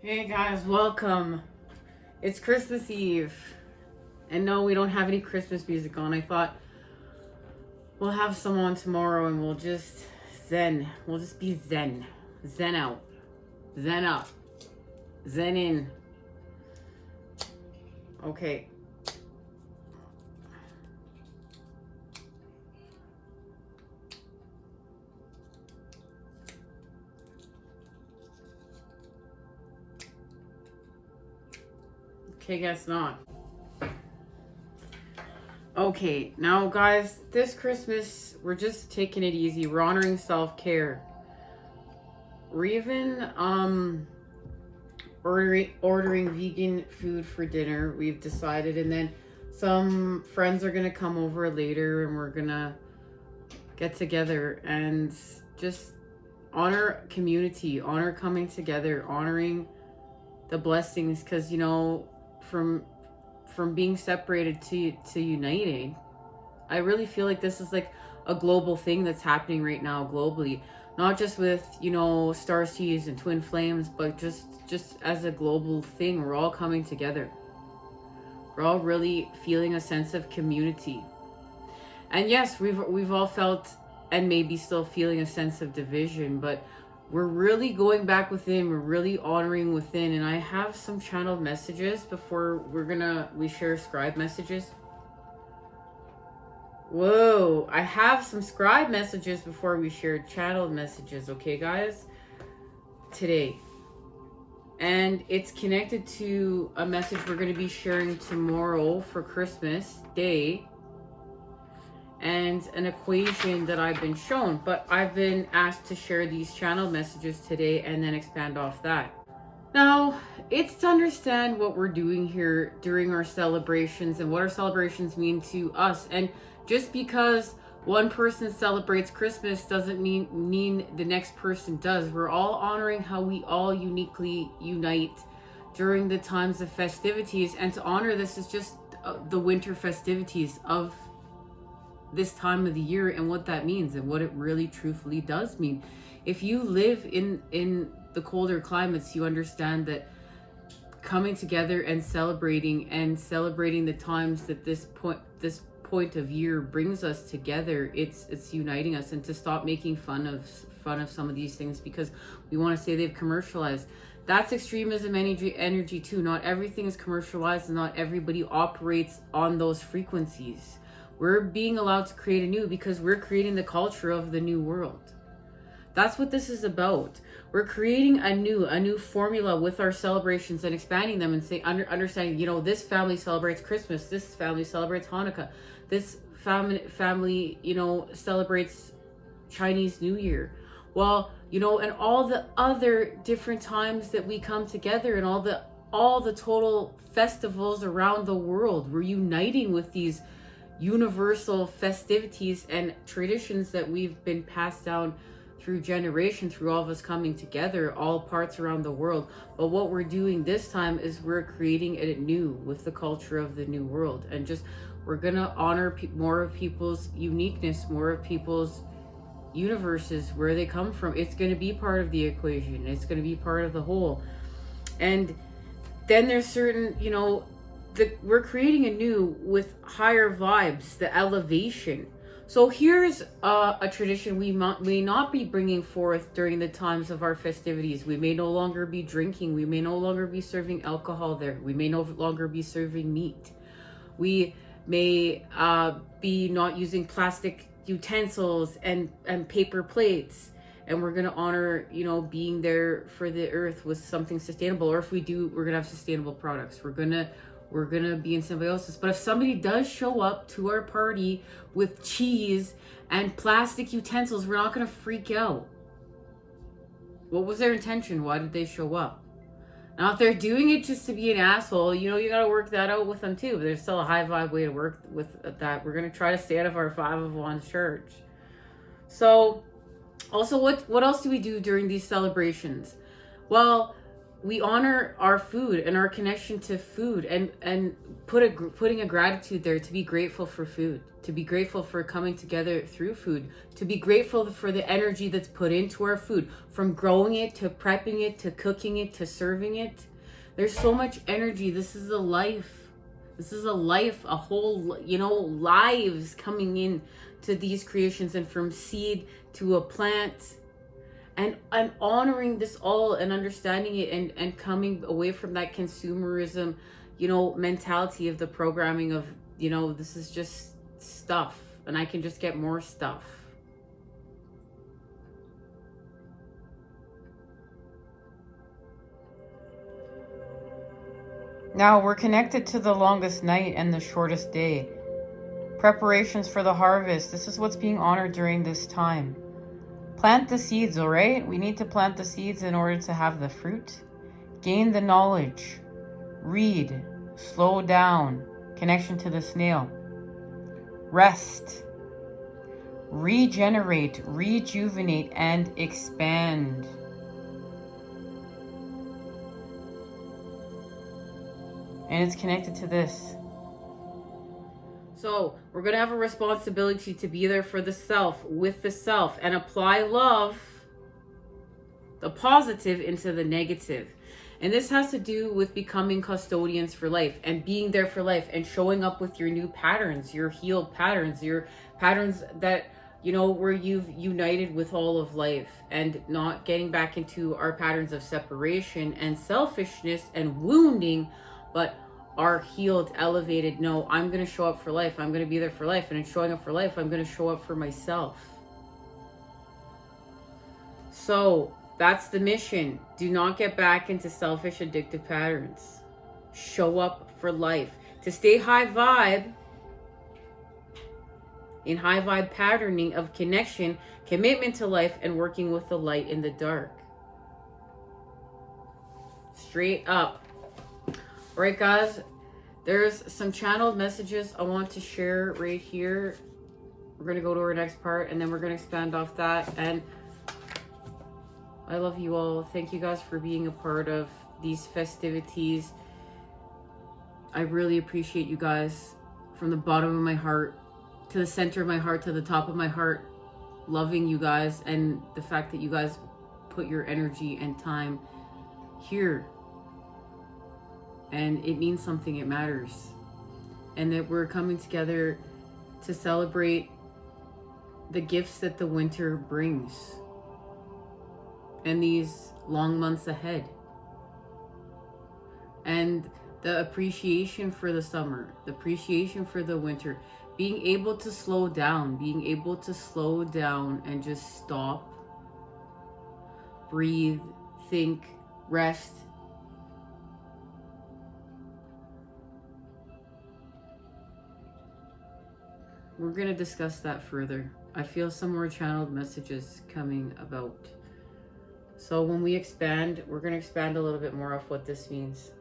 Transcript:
Hey guys, welcome. It's Christmas Eve. And no, we don't have any Christmas music on. I thought we'll have some on tomorrow and we'll just zen. We'll just be zen. Zen out. Zen up. Zen in. Okay. Okay, guess not. Okay, now guys, this Christmas, we're just taking it easy. We're honoring self-care. We're even ordering vegan food for dinner, we've decided, and then some friends are gonna come over later and we're gonna get together and just honor community, honor coming together, honoring the blessings, because you know, from being separated to united, I really feel like this is like a global thing that's happening right now globally, not just with, you know, Starseeds and twin flames, but just as a global thing. We're all coming together. We're all really feeling a sense of community. And yes, we've all felt and maybe still feeling a sense of division, but we're really going back within. We're really honoring within. And I have some channeled messages before we share scribe messages. Whoa, I have some scribe messages before we share channeled messages, okay guys? Today. And it's connected to a message we're going to be sharing tomorrow for Christmas Day, and an equation that I've been shown, but I've been asked to share these channel messages today and then expand off that. Now, it's to understand what we're doing here during our celebrations and what our celebrations mean to us. And just because one person celebrates Christmas doesn't mean the next person does. We're all honoring how we all uniquely unite during the times of festivities, and to honor this is just the winter festivities of this time of the year and what that means and what it really truthfully does mean. If you live in the colder climates, you understand that coming together and celebrating the times that this point of year brings us together, it's uniting us. And to stop making fun of some of these things because we want to say they've commercialized. That's extremism energy too. Not everything is commercialized and not everybody operates on those frequencies. We're being allowed to create anew because we're creating the culture of the new world. That's what this is about. We're creating a new formula with our celebrations and expanding them and understanding, you know, this family celebrates Christmas, this family celebrates Hanukkah, this family, you know, celebrates Chinese New Year. Well, you know, and all the other different times that we come together and all the total festivals around the world, we're uniting with these universal festivities and traditions that we've been passed down through generations, through all of us coming together, all parts around the world. But what we're doing this time is we're creating it new with the culture of the new world, and just we're gonna honor more of people's uniqueness, more of people's universes, where they come from. It's going to be part of the equation. It's going to be part of the whole. And then there's certain, you know, we're creating a new with higher vibes, the elevation. So here's a tradition we may not be bringing forth during the times of our festivities. We may no longer be drinking. We may no longer be serving alcohol there. We may no longer be serving meat. We may be not using plastic utensils and paper plates. And we're going to honor, you know, being there for the earth with something sustainable. Or if we do, we're going to have sustainable products. We're going to be in symbiosis. But if somebody does show up to our party with cheese and plastic utensils, we're not going to freak out. What was their intention? Why did they show up? Now, if they're doing it just to be an asshole, you know, you got to work that out with them too. But there's still a high vibe way to work with that. We're going to try to stay out of our 5 of Wands church. So also, what else do we do during these celebrations? Well, we honor our food and our connection to food, and putting a gratitude there, to be grateful for food, to be grateful for coming together through food, to be grateful for the energy that's put into our food, from growing it to prepping it to cooking it to serving it. There's so much energy. This is a life. This is a life, a whole, you know, lives coming in to these creations, and from seed to a plant. And I'm honoring this all and understanding it, and coming away from that consumerism, you know, mentality of the programming of, you know, this is just stuff and I can just get more stuff. Now we're connected to the longest night and the shortest day. Preparations for the harvest. This is what's being honored during this time. Plant the seeds, all right? We need to plant the seeds in order to have the fruit. Gain the knowledge. Read. Slow down. Connection to the snail. Rest. Regenerate, rejuvenate, and expand. And it's connected to this. So we're going to have a responsibility to be there for the self, with the self, and apply love, the positive, into the negative. And this has to do with becoming custodians for life and being there for life and showing up with your new patterns, your healed patterns, your patterns that, you know, where you've united with all of life, and not getting back into our patterns of separation and selfishness and wounding, but are healed, elevated. No, I'm going to show up for life. I'm going to be there for life. And in showing up for life, I'm going to show up for myself. So that's the mission. Do not get back into selfish, addictive patterns. Show up for life. To stay high vibe, in high vibe patterning of connection, commitment to life, and working with the light in the dark. Straight up. All right, guys, there's some channeled messages I want to share right here. We're going to go to our next part, and then we're going to expand off that. And I love you all. Thank you guys for being a part of these festivities. I really appreciate you guys from the bottom of my heart to the center of my heart to the top of my heart. Loving you guys, and the fact that you guys put your energy and time here. And it means something, it matters. And that we're coming together to celebrate the gifts that the winter brings and these long months ahead. And the appreciation for the summer, the appreciation for the winter, being able to slow down, and just stop, breathe, think, rest. We're going to discuss that further. I feel some more channeled messages coming about. So when we expand, we're going to expand a little bit more of what this means.